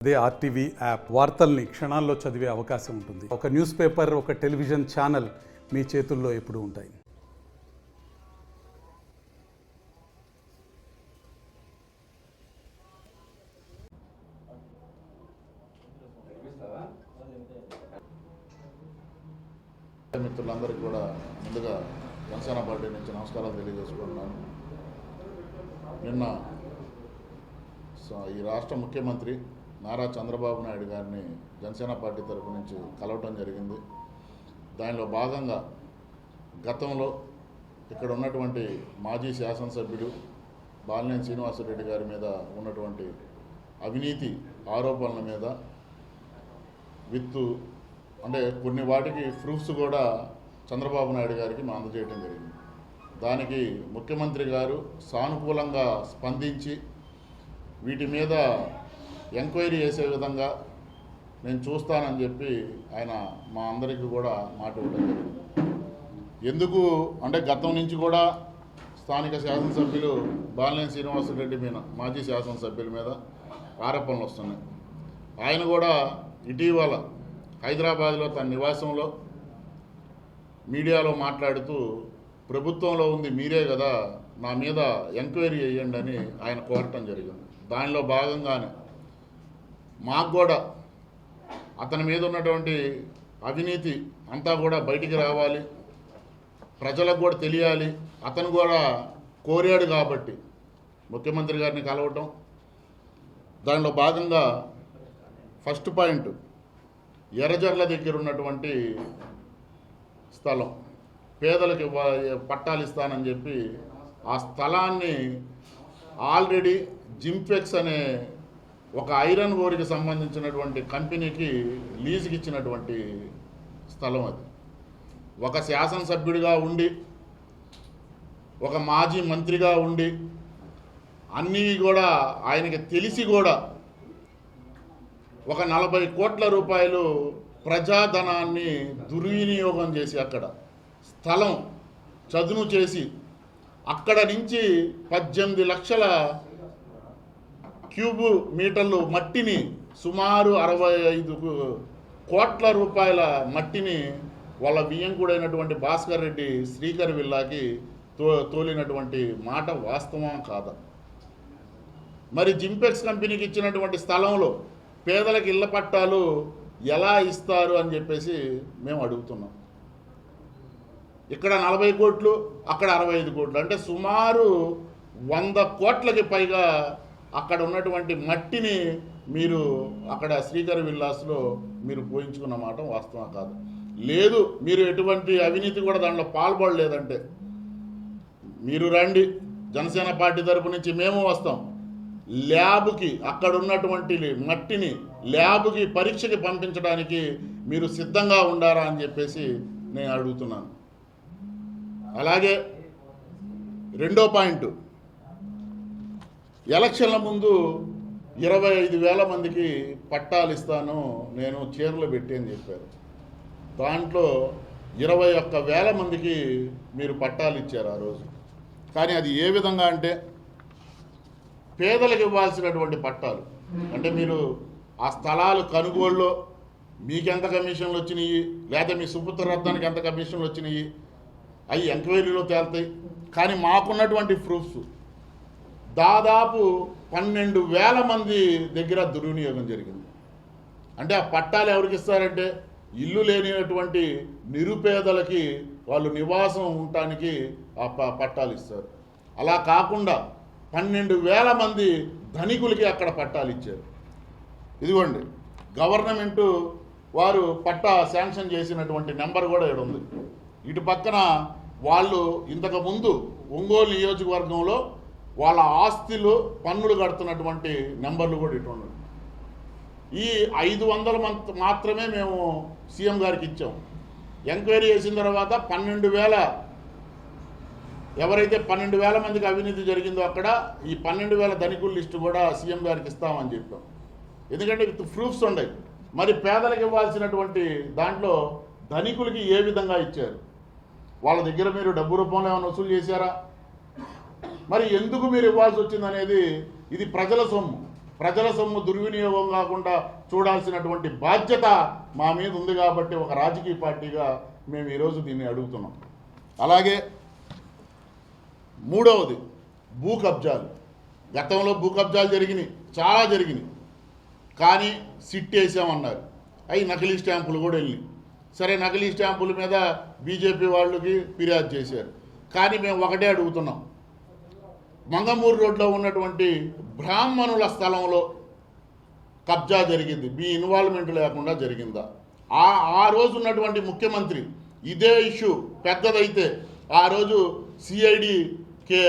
అదే RTV app వార్తల్ని క్షణాల్లో చదివే అవకాశం ఉంటుంది. ఒక న్యూస్ పేపర్, ఒక టెలివిజన్ ఛానల్ మీ చేతుల్లో ఎప్పుడూ ఉంటాయి. మిత్రులందరికీ కూడా ముందుగా జనసేన పార్టీ నుంచి నమస్కారాలు తెలియజేసుకుంటున్నాను. నిన్న ఈ రాష్ట్ర ముఖ్యమంత్రి నారా చంద్రబాబు నాయుడు గారిని జనసేన పార్టీ తరఫు నుంచి కలవటం జరిగింది. దానిలో భాగంగా గతంలో ఇక్కడ ఉన్నటువంటి మాజీ శాసనసభ్యుడు బాలినేని శ్రీనివాసరెడ్డి గారి మీద ఉన్నటువంటి అవినీతి ఆరోపణల మీద అంటే కొన్ని వాటికి ప్రూఫ్స్ కూడా చంద్రబాబు నాయుడు గారికి అందజేయడం జరిగింది. దానికి ముఖ్యమంత్రి గారు సానుకూలంగా స్పందించి వీటి మీద ఎంక్వైరీ చేసే విధంగా నేను చూస్తానని చెప్పి ఆయన మా అందరికీ కూడా మాట ఇవ్వడం జరిగింది. ఎందుకు అంటే గతం నుంచి కూడా స్థానిక శాసనసభ్యులు బాలినేని శ్రీనివాసరెడ్డి మీద మాజీ శాసనసభ్యుల మీద ఆరోపణలు వస్తున్నాయి. ఆయన కూడా ఇటీవల హైదరాబాద్లో తన నివాసంలో మీడియాలో మాట్లాడుతూ ప్రభుత్వంలో ఉంది మీరే కదా, నా మీద ఎంక్వైరీ చేయండి అని ఆయన కోరటం జరిగింది. దానిలో భాగంగానే మాకు కూడా అతని మీద ఉన్నటువంటి అవినీతి అంతా కూడా బయటికి రావాలి, ప్రజలకు కూడా తెలియాలి. అతను కూడా కోరాడు కాబట్టి ముఖ్యమంత్రి గారిని కలవటం. దానిలో భాగంగా ఫస్ట్ పాయింట్ ఎర్రజర్ల దగ్గర ఉన్నటువంటి స్థలం పేదలకు పట్టాలు ఇస్తానని చెప్పి ఆ స్థలాన్ని ఆల్రెడీ జింపెక్స్ అనే ఒక ఐరన్ ఓర్కి సంబంధించినటువంటి కంపెనీకి లీజుకి ఇచ్చినటువంటి స్థలం అది. ఒక శాసనసభ్యుడిగా ఉండి, ఒక మాజీ మంత్రిగా ఉండి, అన్నీ కూడా ఆయనకి తెలిసి కూడా ఒక 40 కోట్ల రూపాయలు ప్రజాధనాన్ని దుర్వినియోగం చేసి అక్కడ స్థలం చదును చేసి అక్కడ నుంచి 18 లక్షల క్యూబ్ మీటర్లు మట్టిని, సుమారు 65 కోట్ల రూపాయల మట్టిని వాళ్ళ బియ్యంకుడైనటువంటి భాస్కర్ రెడ్డి శ్రీకర్ విల్లాకి తోలినటువంటి మాట వాస్తవం కాదా? మరి జింపెక్స్ కంపెనీకి ఇచ్చినటువంటి స్థలంలో పేదలకు ఇళ్ల పట్టాలు ఎలా ఇస్తారు అని చెప్పేసి మేము అడుగుతున్నాం. ఇక్కడ 40 కోట్లు, అక్కడ 65 కోట్లు, అంటే సుమారు 100 కోట్లకి పైగా అక్కడ ఉన్నటువంటి మట్టిని మీరు అక్కడ శ్రీకర్ విల్లాస్లో మీరు పోయించుకున్న మాట వాస్తవం కాదు. లేదు, మీరు ఎటువంటి అవినీతి కూడా దాంట్లో పాల్పడలేదంటే మీరు రండి, జనసేన పార్టీ తరపు నుంచి మేము వస్తాం. ల్యాబ్కి అక్కడ ఉన్నటువంటి మట్టిని ల్యాబ్కి పరీక్షకి పంపించడానికి మీరు సిద్ధంగా ఉండారా అని చెప్పేసి నేను అడుగుతున్నాను. అలాగే రెండో పాయింట్, ఎలక్షన్ల ముందు 25,000 మందికి పట్టాలు ఇస్తాను నేను చీరలు పెట్టి అని చెప్పారు. దాంట్లో 21,000 మందికి మీరు పట్టాలు ఇచ్చారు ఆ రోజు. కానీ అది ఏ విధంగా అంటే పేదలకు ఇవ్వాల్సినటువంటి పట్టాలు. అంటే మీరు ఆ స్థలాలు కొనుగోలులో మీకెంత కమిషన్లు వచ్చినాయి, లేదా మీ సుపుత్ర రత్నానికి ఎంత కమిషన్లు వచ్చినాయి, అవి ఎంక్వైరీలో తేలుతాయి. కానీ మాకున్నటువంటి ప్రూఫ్స్ దాదాపు 12,000 మంది దగ్గర దుర్వినియోగం జరిగింది. అంటే ఆ పట్టాలు ఎవరికి ఇస్తారంటే ఇల్లు లేనిటువంటి నిరుపేదలకి వాళ్ళు నివాసం ఉండటానికి ఆ పట్టాలు ఇస్తారు. అలా కాకుండా 12,000 మంది ధనికులకి అక్కడ పట్టాలు ఇచ్చారు. ఇదిగోండి, గవర్నమెంటు వారు పట్టా శాంక్షన్ చేసినటువంటి నెంబర్ కూడా ఇక్కడ ఉంది. ఇటు పక్కన వాళ్ళు ఇంతకుముందు ఒంగోలు నియోజకవర్గంలో వాళ్ళ ఆస్తులు పన్నులు కడుతున్నటువంటి నెంబర్లు కూడా ఇటు ఉన్నాయి. ఈ 500 మాత్రమే మేము సీఎం గారికి ఇచ్చాం. ఎంక్వైరీ చేసిన తర్వాత 12,000 ఎవరైతే 12,000 మందికి అవినీతి జరిగిందో అక్కడ ఈ 12,000 ధనికుల లిస్టు కూడా సీఎం గారికి ఇస్తామని చెప్పాం. ఎందుకంటే విత్ ప్రూఫ్స్ ఉన్నాయి. మరి పేదలకు ఇవ్వాల్సినటువంటి దాంట్లో ధనికులకి ఏ విధంగా ఇచ్చారు, వాళ్ళ దగ్గర మీరు డబ్బు రూపంలో ఏమైనా వసూలు చేశారా, మరి ఎందుకు మీరు ఇవ్వాల్సి వచ్చిందనేది ఇది ప్రజల సొమ్ము. ప్రజల సొమ్ము దుర్వినియోగం కాకుండా చూడాల్సినటువంటి బాధ్యత మా మీద ఉంది కాబట్టి ఒక రాజకీయ పార్టీగా మేము ఈరోజు దీన్ని అడుగుతున్నాం. అలాగే మూడవది భూ కబ్జాలు. గతంలో భూ కబ్జాలు జరిగినాయి, చాలా జరిగినాయి. కానీ సిట్ వేసామన్నారు, అవి నకిలీ స్టాంపులు కూడా వెళ్ళినాయి. సరే, నకిలీ స్టాంపుల మీద బీజేపీ వాళ్ళకి ఫిర్యాదు చేశారు. కానీ మేము ఒకటే అడుగుతున్నాం, మంగమూరు రోడ్లో ఉన్నటువంటి బ్రాహ్మణుల స్థలంలో కబ్జా జరిగింది, మీ ఇన్వాల్వ్మెంట్ లేకుండా జరిగిందా? ఆ రోజు ఉన్నటువంటి ముఖ్యమంత్రి ఇదే ఇష్యూ పెద్దదైతే ఆ రోజు సిఐడికి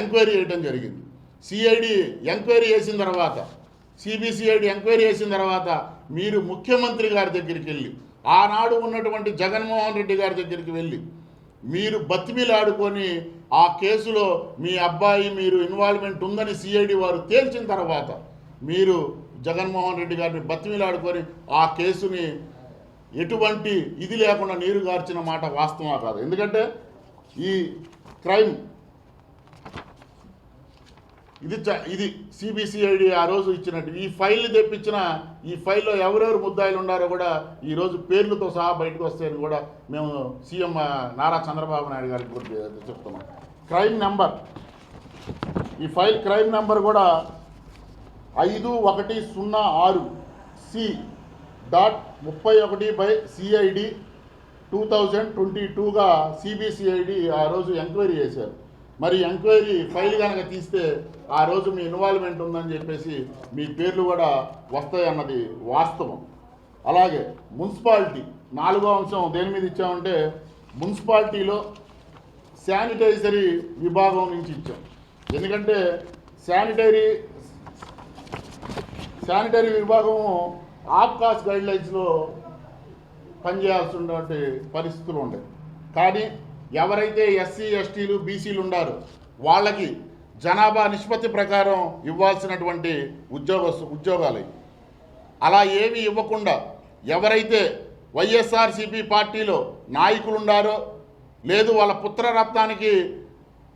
ఎంక్వైరీ చేయడం జరిగింది. సిఐడి ఎంక్వైరీ చేసిన తర్వాత, సిబిసిఐడి ఎంక్వైరీ చేసిన తర్వాత మీరు ముఖ్యమంత్రి గారి దగ్గరికి వెళ్ళి, ఆనాడు ఉన్నటువంటి జగన్మోహన్ రెడ్డి గారి దగ్గరికి వెళ్ళి మీరు బతిమిలాడుకొని ఆ కేసులో మీ అబ్బాయి మీరు ఇన్వాల్వ్మెంట్ ఉందని సిఐడి వారు తేల్చిన తర్వాత మీరు జగన్మోహన్ రెడ్డి గారిని బతిమిలాడుకొని ఆ కేసుని ఎటువంటి ఇది లేకుండా నీరు గార్చిన మాట వాస్తవమా కాదు? ఎందుకంటే ఈ క్రైమ్ ఇది సిబిసిఐడి ఆ రోజు ఇచ్చినట్టు ఈ ఫైల్ని తెప్పించిన, ఈ ఫైల్లో ఎవరెవరు ముద్దాయిలు ఉన్నారో కూడా ఈరోజు పేర్లతో సహా బయటకు వస్తాయని కూడా మేము సీఎం నారా చంద్రబాబు నాయుడు గారికి కూడా చెప్తున్నాం. క్రైమ్ నెంబర్, ఈ ఫైల్ క్రైమ్ నెంబర్ కూడా 5106C.31/CID 2022గా సిబిసిఐడి ఆ రోజు ఎంక్వైరీ చేశారు. మరి ఎంక్వైరీ ఫైల్ కనుక తీస్తే ఆ రోజు మీ ఇన్వాల్వ్మెంట్ ఉందని చెప్పేసి మీ పేర్లు కూడా వస్తాయన్నది వాస్తవం. అలాగే మున్సిపాలిటీ 4వ అంశం దేని మీద ఇచ్చామంటే, మున్సిపాలిటీలో శానిటైజరీ విభాగం నుంచి ఇచ్చాం. ఎందుకంటే శానిటరీ విభాగము ఆప్కాస్ గైడ్లైన్స్లో పనిచేయాల్సినటువంటి పరిస్థితులు ఉండేవి. కానీ ఎవరైతే ఎస్సీ ఎస్టీలు బీసీలు ఉన్నారో వాళ్ళకి జనాభా నిష్పత్తి ప్రకారం ఇవ్వాల్సినటువంటి ఉద్యోగాలు అలా ఏమీ ఇవ్వకుండా ఎవరైతే వైఎస్ఆర్సీపీ పార్టీలో నాయకులు ఉన్నారో, లేదు వాళ్ళ పుత్రరత్నానికి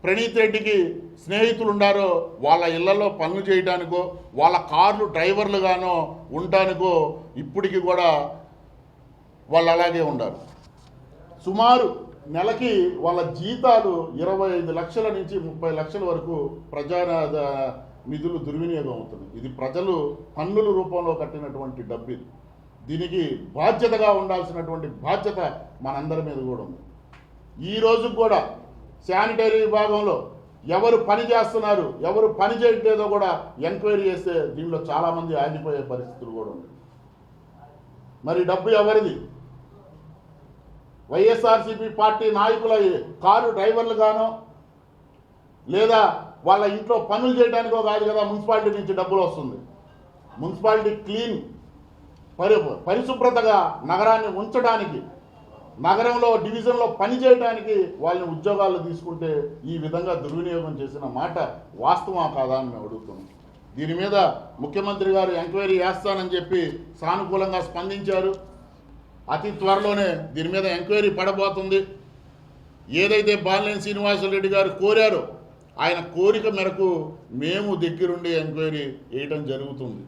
ప్రణీత్ రెడ్డికి స్నేహితులు ఉన్నారో వాళ్ళ ఇళ్లలో పనులు చేయడానికో, వాళ్ళ కార్లు డ్రైవర్లుగానో ఉండటానికో ఇప్పటికి కూడా వాళ్ళు అలాగే ఉండారు. సుమారు నెలకి వాళ్ళ జీతాలు 25 లక్షల నుంచి 30 లక్షల వరకు ప్రజా నిధులు దుర్వినియోగం అవుతుంది. ఇది ప్రజలు పన్నుల రూపంలో కట్టినటువంటి డబ్బు. దీనికి బాధ్యతగా ఉండాల్సినటువంటి బాధ్యత మనందరి మీద కూడా ఉంది. ఈ రోజు కూడా శానిటరీ విభాగంలో ఎవరు పని చేస్తున్నారు, ఎవరు పని చేయట్లేదో కూడా ఎంక్వైరీ చేస్తే దీనిలో చాలామంది ఆగిపోయే పరిస్థితులు కూడా ఉంది. మరి డబ్బు ఎవరిది? వైఎస్ఆర్సీపీ పార్టీ నాయకుల కారు డ్రైవర్లుగానో, లేదా వాళ్ళ ఇంట్లో పనులు చేయడానికో కాదు కదా మున్సిపాలిటీ నుంచి డబ్బులు వస్తుంది. మున్సిపాలిటీ క్లీన్ పరిశుభ్రతగా నగరాన్ని ఉంచడానికి, నగరంలో డివిజన్లో పని చేయడానికి వాళ్ళని ఉద్యోగాలు తీసుకుంటే ఈ విధంగా దుర్వినియోగం చేసిన మాట వాస్తవమా కాదా అని మేము అడుగుతున్నాం. దీని మీద ముఖ్యమంత్రి గారు ఎంక్వైరీ చేస్తానని చెప్పి సానుకూలంగా స్పందించారు. అతి త్వరలోనే దీని మీద ఎంక్వైరీ పడబోతుంది. ఏదైతే బాలినేని శ్రీనివాసరెడ్డి గారు కోరారో ఆయన కోరిక మేరకు మేము దగ్గరుండి ఎంక్వైరీ వేయటం జరుగుతుంది.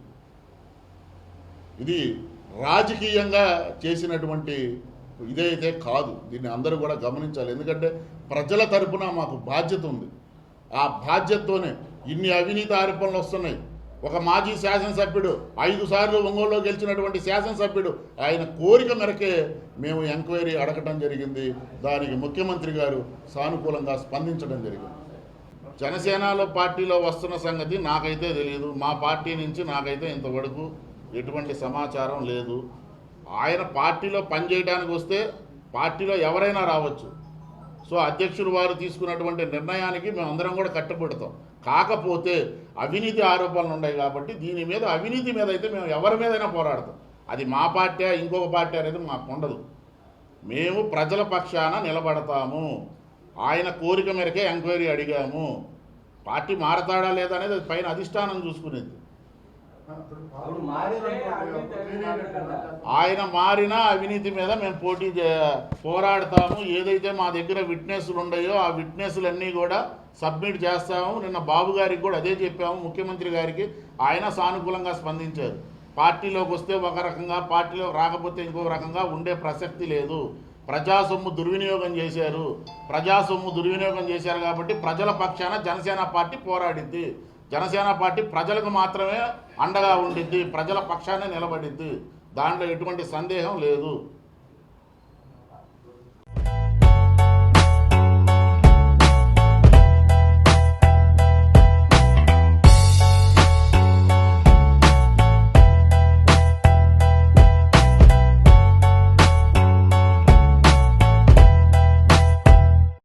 ఇది రాజకీయంగా చేసినటువంటి ఇదైతే కాదు. దీన్ని అందరూ కూడా గమనించాలి. ఎందుకంటే ప్రజల తరపున మాకు బాధ్యత ఉంది. ఆ బాధ్యతతోనే ఇన్ని అవినీతి ఆరోపణలు వస్తున్నాయి. ఒక మాజీ శాసనసభ్యుడు 5 సార్లు ఒంగోలులో గెలిచినటువంటి శాసనసభ్యుడు ఆయన కోరిక మేరకే మేము ఎంక్వైరీ అడగటం జరిగింది. దానికి ముఖ్యమంత్రి గారు సానుకూలంగా స్పందించడం జరిగింది. జనసేనలో పార్టీలో వస్తున్న సంగతి నాకైతే తెలియదు. మా పార్టీ నుంచి నాకైతే ఇంతవరకు ఎటువంటి సమాచారం లేదు. ఆయన పార్టీలో పనిచేయడానికి వస్తే పార్టీలో ఎవరైనా రావచ్చు. సో అధ్యక్షుడు వారు తీసుకున్నటువంటి నిర్ణయానికి మేమందరం కూడా కట్టుబడతాం. కాకపోతే అవినీతి ఆరోపణలు ఉన్నాయి కాబట్టి దీని మీద, అవినీతి మీద అయితే మేము ఎవరి మీదైనా పోరాడతాం. అది మా పార్టీ ఇంకొక పార్టీ అనేది మాకు ఉండదు. మేము ప్రజల పక్షాన నిలబడతాము. ఆయన కోరిక మేరకే ఎంక్వైరీ అడిగాము. పార్టీ మారతాడా లేదా అనేది పైన అధిష్టానం చూసుకునేది. ఆయన మారిన అవినీతి మీద మేము పోరాడతాము. ఏదైతే మా దగ్గర విట్నెస్లు ఉన్నాయో ఆ విట్నెస్లన్నీ కూడా సబ్మిట్ చేస్తాము. నిన్న బాబు గారికి కూడా అదే చెప్పాము, ముఖ్యమంత్రి గారికి. ఆయన సానుకూలంగా స్పందించారు. పార్టీలోకి వస్తే ఒక రకంగా, పార్టీలో రాకపోతే ఇంకొక రకంగా ఉండే ప్రసక్తి లేదు. ప్రజా సొమ్ము దుర్వినియోగం చేశారు. ప్రజా సొమ్ము దుర్వినియోగం చేశారు కాబట్టి ప్రజల పక్షాన జనసేన పార్టీ పోరాడిద్ది. జనసేన పార్టీ ప్రజలకు మాత్రమే అండగా ఉండిద్ది, ప్రజల పక్షానే నిలబడిద్ది. దాంట్లో ఎటువంటి సందేహం లేదు.